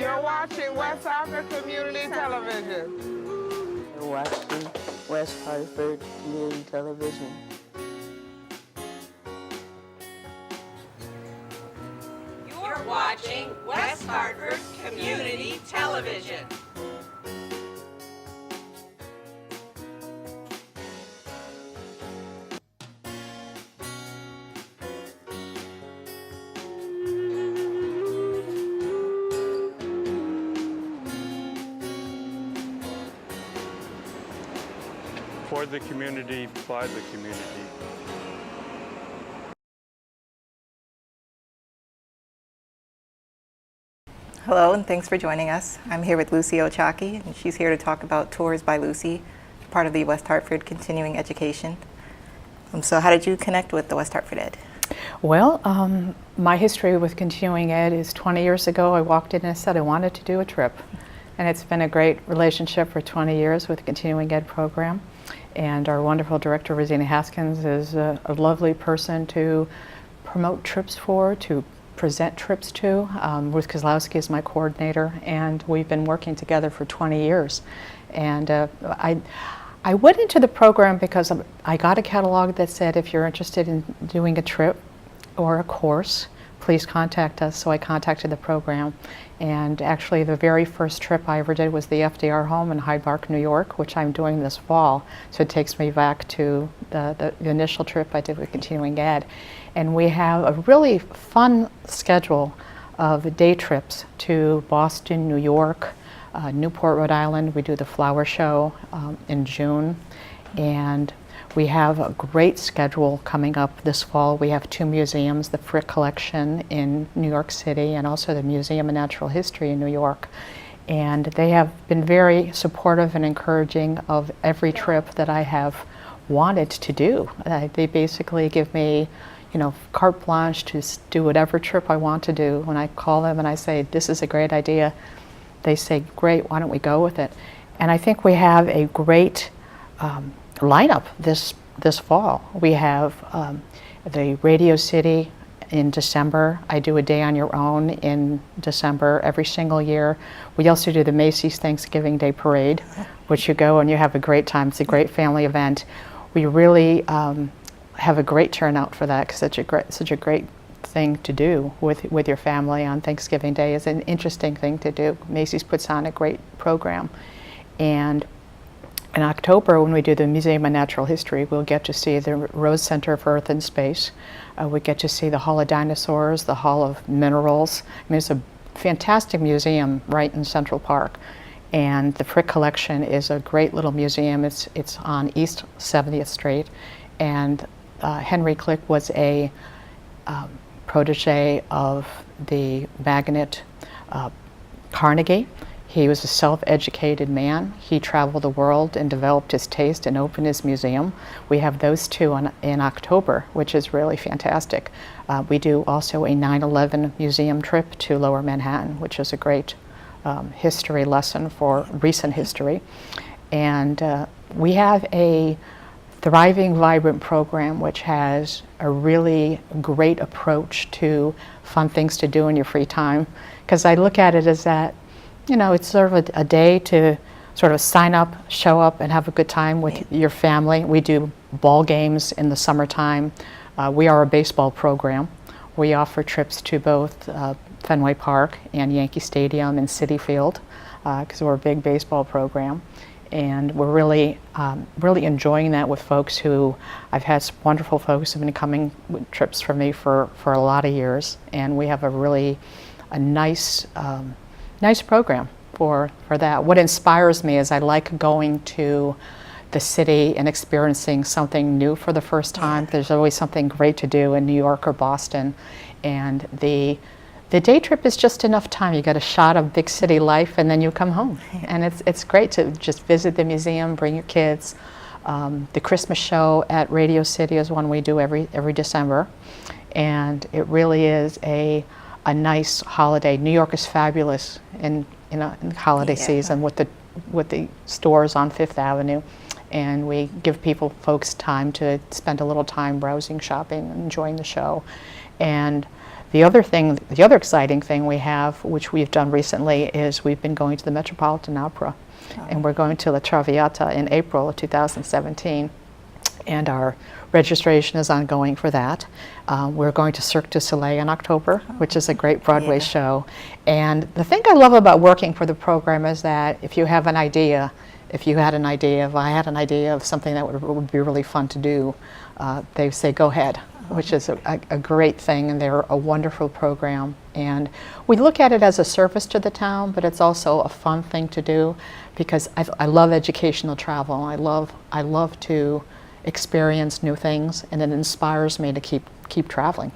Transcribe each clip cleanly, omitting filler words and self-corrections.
You're watching West Hartford Community Television. You're watching West Hartford Community Television. You're watching West Hartford Community Television. For the community, by the community. Hello, and thanks for joining us. I'm here with Lucy Ochaki, and she's here to talk about Tours by Lucy, part of the West Hartford Continuing Education. So how did you connect with the West Hartford Ed? Well, my history with continuing ed is 20 years ago. I walked in and said I wanted to do a trip. And it's been a great relationship for 20 years with the continuing ed program. And our wonderful director, Rosina Haskins, is a lovely person to promote trips for, to present trips to. Ruth Kozlowski is my coordinator, and we've been working together for 20 years. And I went into the program because I got a catalog that said if you're interested in doing a trip or a course, please contact us. So I contacted the program. And actually the very first trip I ever did was the FDR home in Hyde Park, New York, which I'm doing this fall. So it takes me back to the initial trip I did with continuing ed. And we have a really fun schedule of day trips to Boston, New York, Newport, Rhode Island. We do the flower show in June. And we have a great schedule coming up this fall. We have two museums, the Frick Collection in New York City and also the Museum of Natural History in New York. And they have been very supportive and encouraging of every trip that I have wanted to do. They basically give me, carte blanche to do whatever trip I want to do. When I call them and I say, this is a great idea, they say, great, why don't we go with it? And I think we have a great lineup this fall. We have the Radio City in December. I do a Day on Your Own in December every single year. We also do the Macy's Thanksgiving Day Parade, which you go and you have a great time. It's a great family event. We really have a great turnout for that because it's such a great thing to do with your family on Thanksgiving Day. It's an interesting thing to do. Macy's puts on a great program. And in October, when we do the Museum of Natural History, we'll get to see the Rose Center for Earth and Space. We get to see the Hall of Dinosaurs, the Hall of Minerals. I mean, it's a fantastic museum right in Central Park. And the Frick Collection is a great little museum. It's on East 70th Street. And Henry Click was a protege of the magnate Carnegie. He was a self-educated man. He traveled the world and developed his taste and opened his museum. We have those two in October, which is really fantastic. We do also a 9/11 museum trip to Lower Manhattan, which is a great history lesson for recent history. And we have a thriving, vibrant program which has a really great approach to fun things to do in your free time. Because I look at it as that, it's sort of a day to sort of sign up, show up, and have a good time with your family. We do ball games in the summertime. We are a baseball program. We offer trips to both Fenway Park and Yankee Stadium and Citi Field because we're a big baseball program. And we're really enjoying that with folks who, I've had some wonderful folks who have been coming with trips for me for a lot of years. And we have a nice program for that. What inspires me is I like going to the city and experiencing something new for the first time. There's always something great to do in New York or Boston. And the day trip is just enough time. You get a shot of big city life and then you come home. And it's great to just visit the museum, bring your kids. The Christmas show at Radio City is one we do every December. And it really is a nice holiday. New York is fabulous in the holiday season with the stores on Fifth Avenue, and we give folks time to spend a little time browsing, shopping, enjoying the show. And The other exciting thing we have, which we've done recently, is we've been going to the Metropolitan Opera, and we're going to La Traviata in April of 2017, and our registration is ongoing for that. We're going to Circus Olay in October, which is a great Broadway show. And the thing I love about working for the program is that if you have an idea, if I had an idea of something that would be really fun to do, they say go ahead, which is a great thing, and they're a wonderful program. And we look at it as a service to the town, but it's also a fun thing to do because I love educational travel. I love to experience new things, and it inspires me to keep traveling.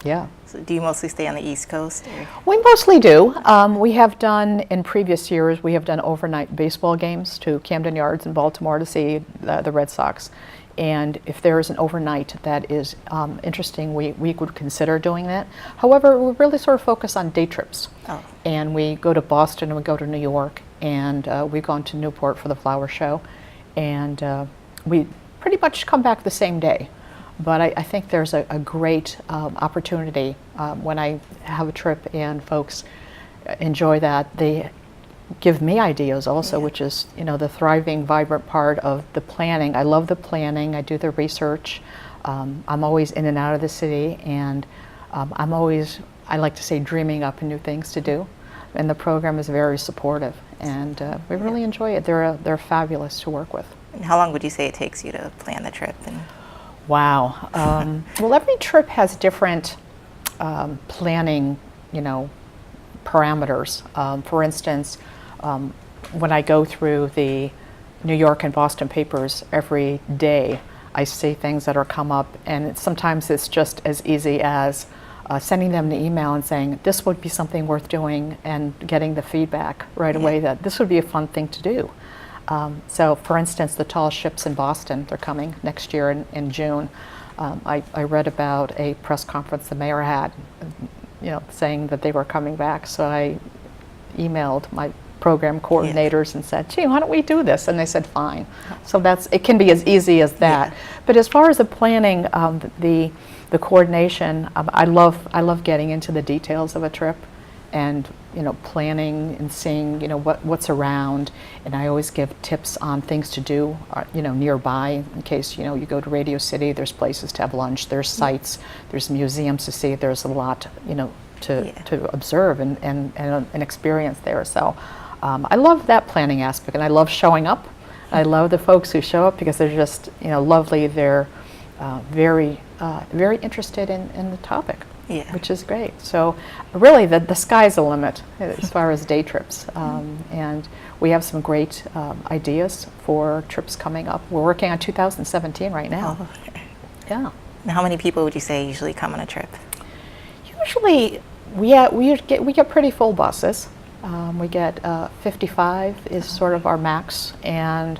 Yeah. So do you mostly stay on the East Coast? Or? We mostly do. We have done, in previous years, we have done overnight baseball games to Camden Yards in Baltimore to see the Red Sox. And if there is an overnight that is interesting, we would consider doing that. However, we really sort of focus on day trips. Oh. And we go to Boston and we go to New York, and we've gone to Newport for the flower show. And we pretty much come back the same day. But I think there's a great opportunity when I have a trip and folks enjoy that. They give me ideas also, which is, the thriving, vibrant part of the planning. I love the planning. I do the research. I'm always in and out of the city, and I'm always, I like to say, dreaming up new things to do. And the program is very supportive, and we really enjoy it. They're fabulous to work with. And how long would you say it takes you to plan the trip? And wow. Well, every trip has different planning, parameters. For instance, when I go through the New York and Boston papers every day, I see things that are come up, and sometimes it's just as easy as sending them an email and saying, this would be something worth doing, and getting the feedback right away that this would be a fun thing to do. So, for instance, the tall ships in Boston, they're coming next year in June. I read about a press conference the mayor had, saying that they were coming back. So I emailed my program coordinators and said, gee, why don't we do this? And they said, fine. So it can be as easy as that. But as far as the planning, the coordination, I love getting into the details of a trip, and planning and seeing what's around, and I always give tips on things to do nearby, in case you go to Radio City. There's places to have lunch, there's sites, there's museums to see, there's a lot to observe and experience there. So I love that planning aspect, and I love showing up. I love the folks who show up because they're just lovely. They're very interested in the topic. Yeah. Which is great. So really the sky's the limit as far as day trips. And we have some great ideas for trips coming up. We're working on 2017 right now. Oh, okay. Yeah. And how many people would you say usually come on a trip? Usually we get pretty full buses. We get 55 is sort of our max. And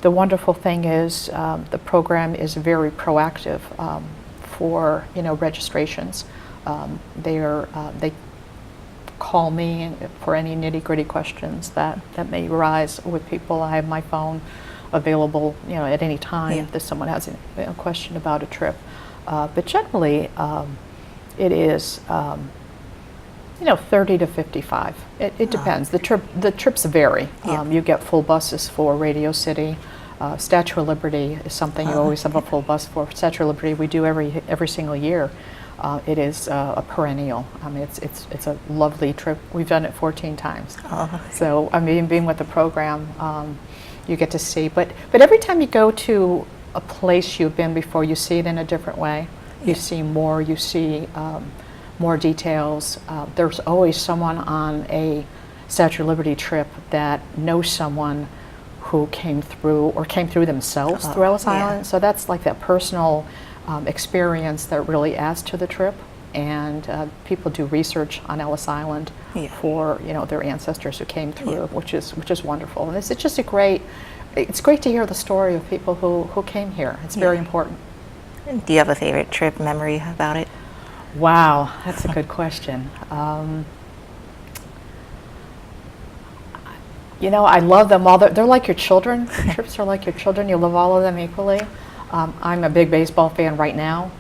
the wonderful thing is the program is very proactive for registrations. They call me for any nitty-gritty questions that may arise with people. I have my phone available, at any time if someone has a question about a trip. But generally, it is, 30 to 55. It depends. The trips vary. You get full buses for Radio City. Statue of Liberty is something you always have a full bus for. Statue of Liberty we do every single year. It is a perennial. I mean, it's a lovely trip. We've done it 14 times. So I mean, being with the program, you get to see. But every time you go to a place you've been before, you see it in a different way. You see more. You see more details. There's always someone on a Statue of Liberty trip that knows someone who came through themselves through Ellis Island. So that's like that personal experience that really adds to the trip. And people do research on Ellis Island for their ancestors who came through, which is wonderful. And it's just it's great to hear the story of people who came here. It's very important. And do you have a favorite trip memory about it? Wow, that's a good question. I love them all. They're like your children. Trips are like your children. You love all of them equally. I'm a big baseball fan right now,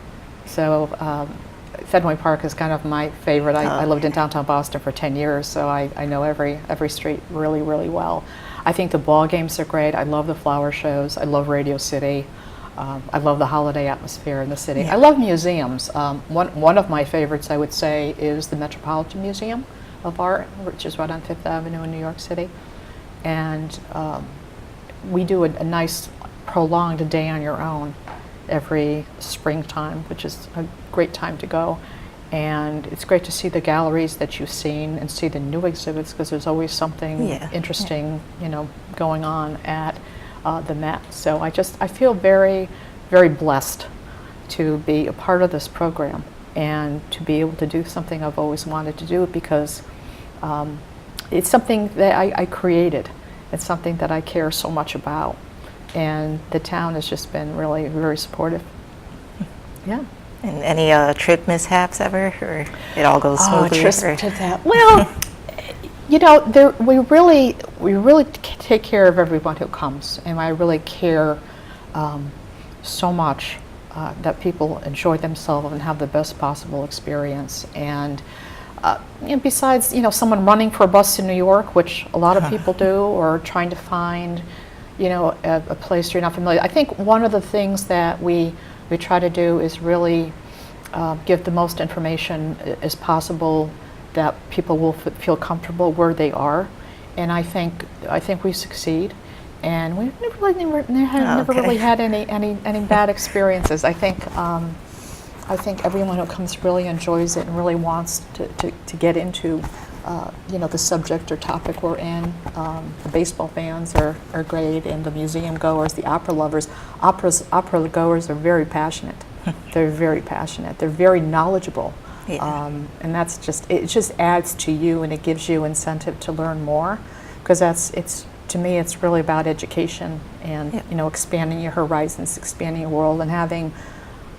so Fenway Park is kind of my favorite. I lived in downtown Boston for 10 years, so I know every street really, really well. I think the ball games are great. I love the flower shows. I love Radio City. I love the holiday atmosphere in the city. Yeah. I love museums. One of my favorites, I would say, is the Metropolitan Museum of Art, which is right on Fifth Avenue in New York City. And we do a nice prolonged day on your own every springtime, which is a great time to go. And it's great to see the galleries that you've seen and see the new exhibits, because there's always something interesting, you know, going on at the Met. So I feel very, very blessed to be a part of this program and to be able to do something I've always wanted to do, because it's something that I created. It's something that I care so much about. And the town has just been really very supportive. Yeah. And any trip mishaps ever, or it all goes smoothly? Well, you know, we really take care of everyone who comes, and I really care so much that people enjoy themselves and have the best possible experience. And you know, besides, you know, someone running for a bus in New York, which a lot of people do, or trying to find, you know, a place you're not familiar. I think one of the things that we try to do is really give the most information as possible that people will feel comfortable where they are, and I think we succeed, and we've never really had any bad experiences. I think everyone who comes really enjoys it and really wants to get into you know, the subject or topic we're in. The baseball fans are great, and the museum goers, the opera lovers. Opera goers are very passionate. They're very passionate. They're very knowledgeable. Yeah. And that's it just adds to you, and it gives you incentive to learn more, because to me it's really about education and you know, expanding your horizons, expanding your world, and having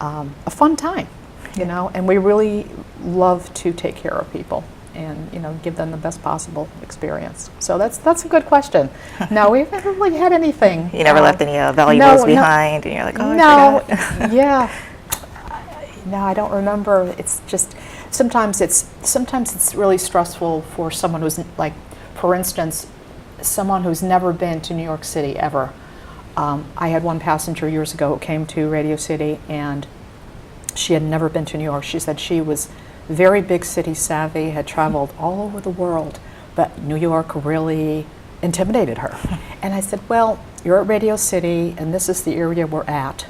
a fun time, you know. And we really love to take care of people and, you know, give them the best possible experience. So that's a good question. No, we've never really had anything. You never left any valuables behind, and you're like, oh, no, I forgot. yeah. No, I don't remember. It's just sometimes it's really stressful for someone who's, like, for instance, someone who's never been to New York City ever. I had one passenger years ago who came to Radio City, and she had never been to New York. She said she was very big city savvy, had traveled all over the world, but New York really intimidated her. And I said, well, you're at Radio City, and this is the area we're at.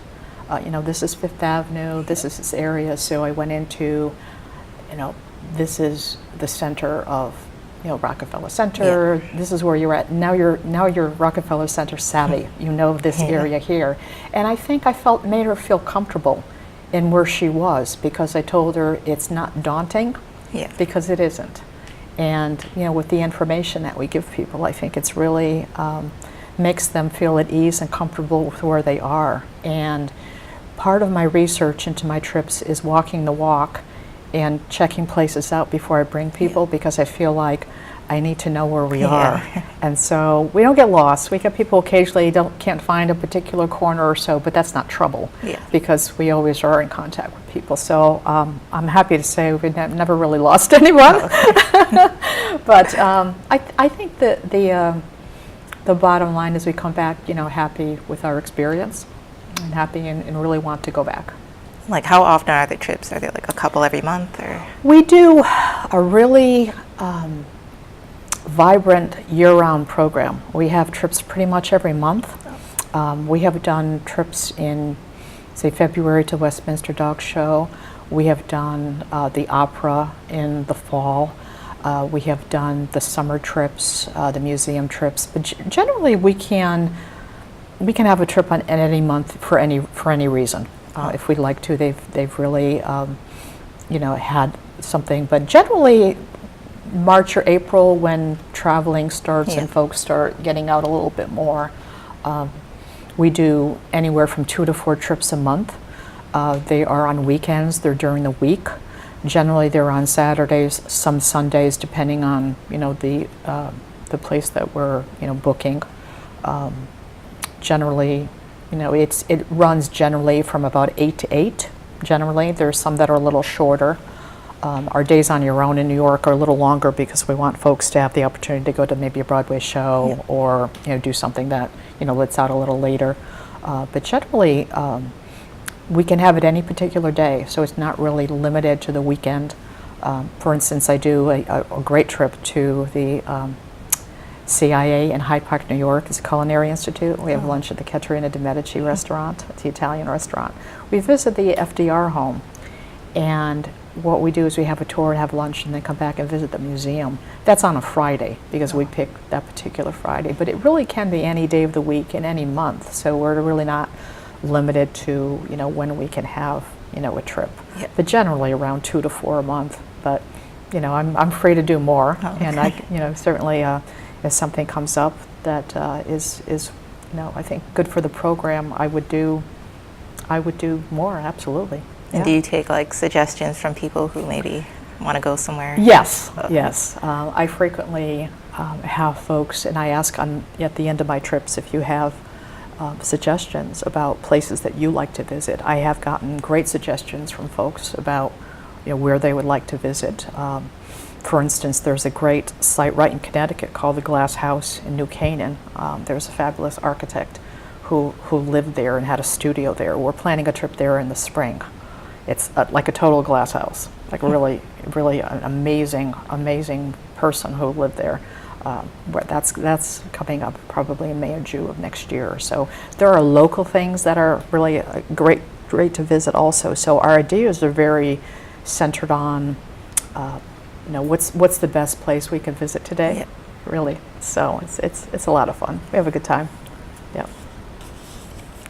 You know, this is Fifth Avenue, this is this area. So I went into, you know, this is the center of, you know, Rockefeller Center. Yeah. This is where you're at. Now you're Rockefeller Center savvy. You know this area here. And I think made her feel comfortable in where she was, because I told her it's not daunting, because it isn't. And, you know, with the information that we give people, I think it's really makes them feel at ease and comfortable with where they are. And part of my research into my trips is walking the walk and checking places out before I bring people, because I feel like I need to know where we are. And so we don't get lost. We get people occasionally can't find a particular corner or so, but that's not trouble, because we always are in contact with people. So I'm happy to say we've never really lost anyone. But I think that the bottom line is we come back, you know, happy with our experience, and happy and really want to go back. Like, how often are the trips? Are they like a couple every month, or? We do a really vibrant year-round program. We have trips pretty much every month. We have done trips in, say, February to Westminster Dog Show. We have done the opera in the fall. We have done the summer trips, the museum trips. But generally, we can have a trip in any month for any reason. If we'd like to, they've really, you know, had something. But generally, March or April, when traveling starts and folks start getting out a little bit more, we do anywhere from 2 to 4 trips a month. They are on weekends. They're during the week. Generally, they're on Saturdays, some Sundays, depending on, you know, the place that we're, you know, booking. Generally, you know, it runs generally from about 8 to 8 generally. There's some that are a little shorter. Our days on your own in New York are a little longer because we want folks to have the opportunity to go to maybe a Broadway show or do something that lets out a little later. But generally, we can have it any particular day, so it's not really limited to the weekend. For instance, I do a great trip to the CIA in Hyde Park, New York. It's a culinary institute. We have lunch at the Caterina de' Medici restaurant. It's the Italian restaurant. We visit the FDR home, and what we do is we have a tour and have lunch and then come back and visit the museum. That's on a Friday because we pick that particular Friday, but it really can be any day of the week in any month, so we're really not limited to when we can have a trip. Yep. But generally around 2 to 4 a month. But I'm free to do more, and I certainly if something comes up that is I think good for the program, I would do more, absolutely. And do you take like suggestions from people who maybe want to go somewhere? Yes, yes. I frequently have folks, and I ask at the end of my trips if you have suggestions about places that you like to visit. I have gotten great suggestions from folks about where they would like to visit. For instance, there's a great site right in Connecticut called the Glass House in New Canaan. There's a fabulous architect who lived there and had a studio there. We're planning a trip there in the spring. It's like a total glass house, like really an amazing person who lived there. That's coming up probably in May or June of next year. So there are local things that are really great to visit also. So our ideas are very centered on, what's the best place we can visit today, really. So it's a lot of fun. We have a good time. Yeah.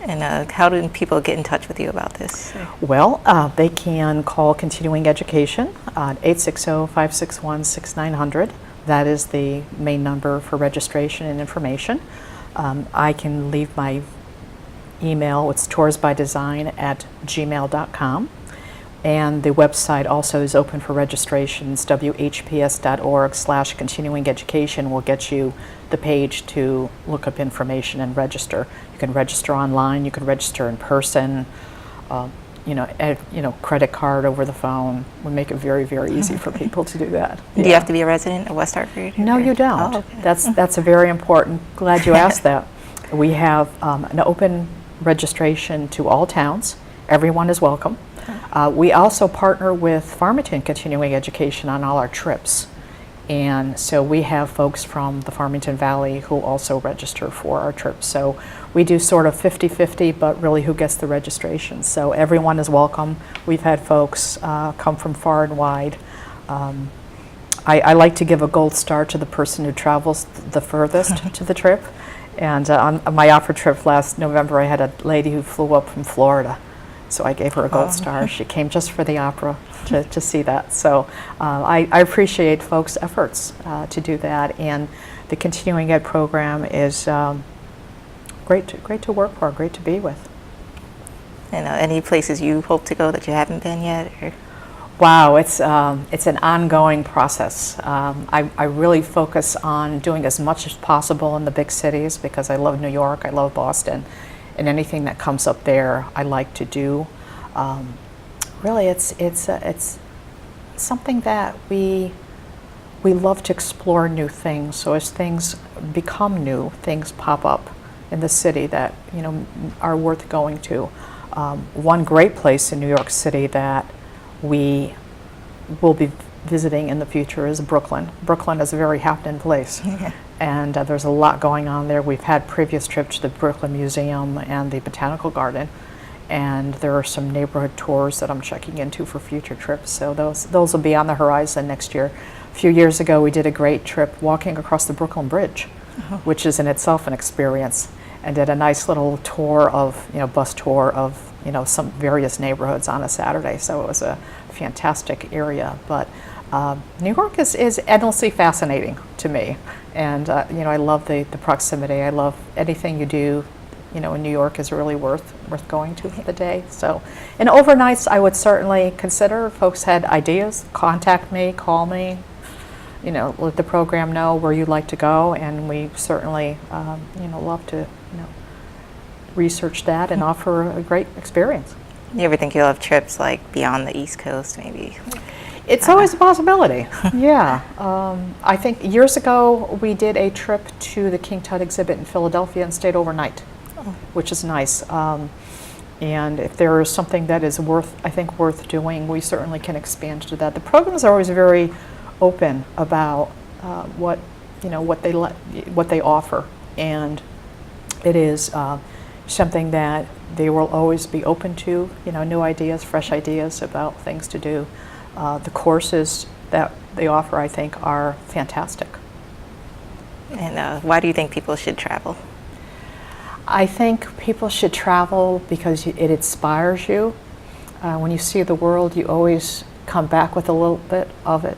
And how do people get in touch with you about this? Well, they can call Continuing Education at 860-561-6900. That is the main number for registration and information. I can leave my email. It's toursbydesign@gmail.com. And the website also is open for registrations. whps.org/continuing education will get you the page to look up information and register. You can register online, you can register in person, credit card over the phone. We make it very, very easy for people to do that. Do you have to be a resident of West Hartford? No, you don't. Oh, okay. That's a very important, glad you asked that. We have an open registration to all towns. Everyone is welcome. We also partner with Farmington Continuing Education on all our trips. And so we have folks from the Farmington Valley who also register for our trips. So we do sort of 50-50, but really who gets the registration. So everyone is welcome. We've had folks come from far and wide. I like to give a gold star to the person who travels the furthest to the trip. And on my opera trip last November, I had a lady who flew up from Florida. So I gave her a gold star. She came just for the opera to see that. So I appreciate folks' efforts to do that. And the Continuing Ed program is great to work for, great to be with. And any places you hope to go that you haven't been yet? Or? Wow, it's an ongoing process. I really focus on doing as much as possible in the big cities because I love New York, I love Boston. And anything that comes up there, I like to do. Really, it's something that we love to explore new things. So as things become new, things pop up in the city that are worth going to. One great place in New York City that we will be visiting in the future is Brooklyn. Brooklyn is a very happening place. Yeah. And there's a lot going on there. We've had previous trips to the Brooklyn Museum and the Botanical Garden, and there are some neighborhood tours that I'm checking into for future trips. So those will be on the horizon next year. A few years ago, we did a great trip walking across the Brooklyn Bridge, which is in itself an experience, and did a nice little tour of, bus tour of, some various neighborhoods on a Saturday. So it was a fantastic area. But New York is endlessly fascinating to me. And I love the proximity. I love anything you do, in New York is really worth going to for the day. So, and overnights I would certainly consider. If folks had ideas, contact me, call me, let the program know where you'd like to go, and we certainly, love to, research that and offer a great experience. You ever think you'll have trips like beyond the East Coast, maybe? It's always a possibility. Yeah. I think years ago we did a trip to the King Tut exhibit in Philadelphia and stayed overnight, which is nice. And if there is something that is worth doing, we certainly can expand to that. The programs are always very open about what they offer, and it is something that they will always be open to. New ideas, fresh ideas about things to do. The courses that they offer, I think, are fantastic. And why do you think people should travel? I think people should travel because it inspires you. When you see the world, you always come back with a little bit of it.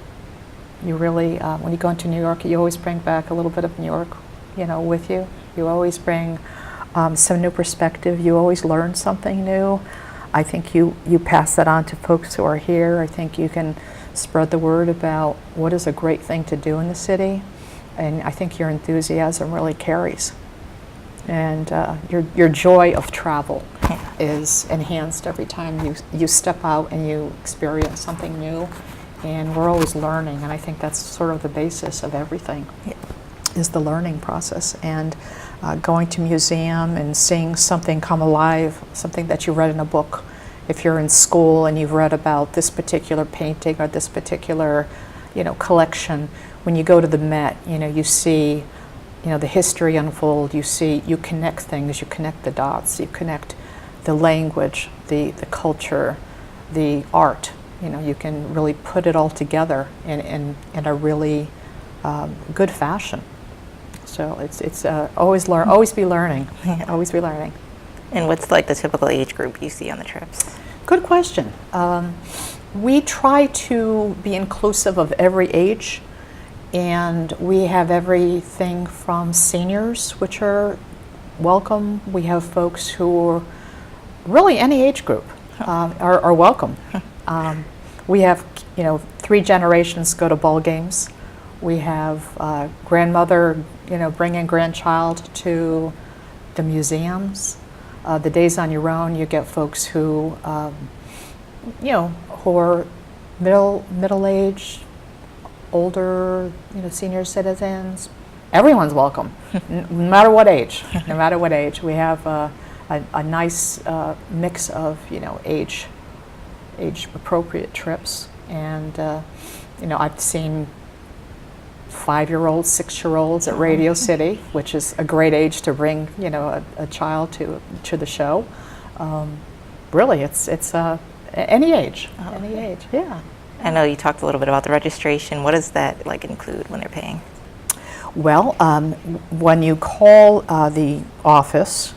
You really, when you go into New York, you always bring back a little bit of New York, with you. You always bring some new perspective. You always learn something new. I think you pass that on to folks who are here. I think you can spread the word about what is a great thing to do in the city, and I think your enthusiasm really carries. And your joy of travel is enhanced every time you step out and you experience something new. And we're always learning, and I think that's sort of the basis of everything, is the learning process. And going to museum and seeing something come alive, something that you read in a book. If you're in school and you've read about this particular painting or this particular, collection, when you go to the Met, you see, the history unfold. You connect things, you connect the dots, you connect the language, the culture, the art. You can really put it all together in a really good fashion. So it's always be learning, always be learning. And what's like the typical age group you see on the trips? Good question. We try to be inclusive of every age, and we have everything from seniors, which are welcome. We have folks who are really any age group are welcome. We have 3 generations go to ball games. We have grandmother bringing grandchild to the museums. The days on your own, you get folks who who are middle age, older, senior citizens. Everyone's welcome, no matter what age. No matter what age, we have a nice mix of age appropriate trips, and I've seen 5-year-olds, 6-year-olds at Radio City, which is a great age to bring a child to the show. Really, it's any age, any age. Yeah. I know you talked a little bit about the registration. What does that include when they're paying? Well, when you call the office,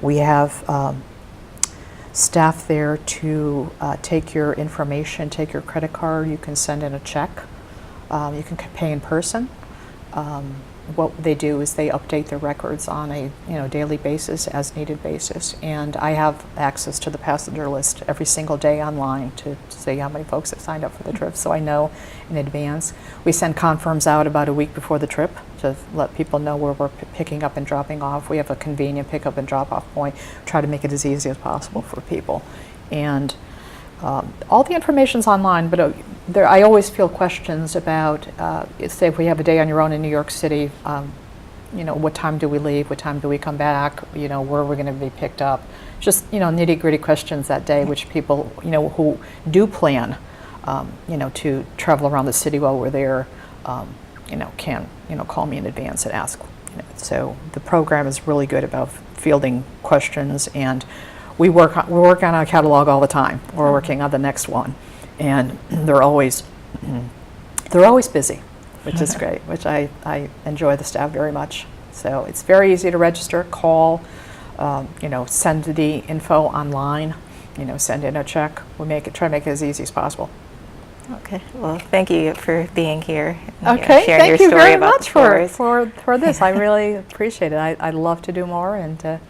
we have staff there to take your information, take your credit card. You can send in a check. You can pay in person. What they do is they update their records on a daily basis, as needed basis, and I have access to the passenger list every single day online to see how many folks have signed up for the trip, so I know in advance. We send confirms out about a week before the trip to let people know where we're picking up and dropping off. We have a convenient pickup and drop-off point. Try to make it as easy as possible for people, and all the information's online, but I always feel questions about, say if we have a day on your own in New York City, what time do we leave, what time do we come back, where are we going to be picked up? Just, nitty-gritty questions that day, which people, who do plan, to travel around the city while we're there, can, call me in advance and ask. So the program is really good about fielding questions, and we're working on a catalog all the time. We're working on the next one, and they're always busy, which is great. Which I enjoy the staff very much. So it's very easy to register. Call, send the info online. Send in a check. We try to make it as easy as possible. Okay. Well, thank you for being here. And, okay. sharing your Thank you story very about much the for this. I really appreciate it. I'd love to do more, and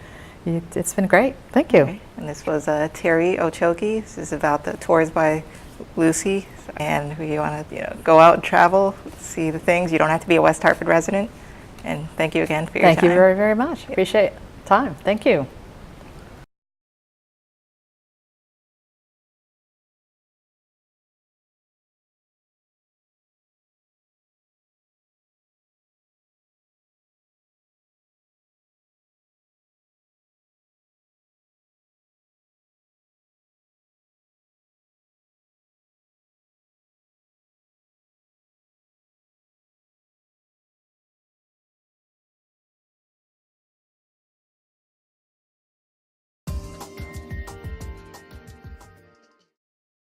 it's been great. Thank you. Okay. And this was Terry Ochoki. This is about the Tours by Lucy. And we want to go out and travel, see the things. You don't have to be a West Hartford resident. And thank you again for your time. Thank you very, very much. Appreciate time. Thank you.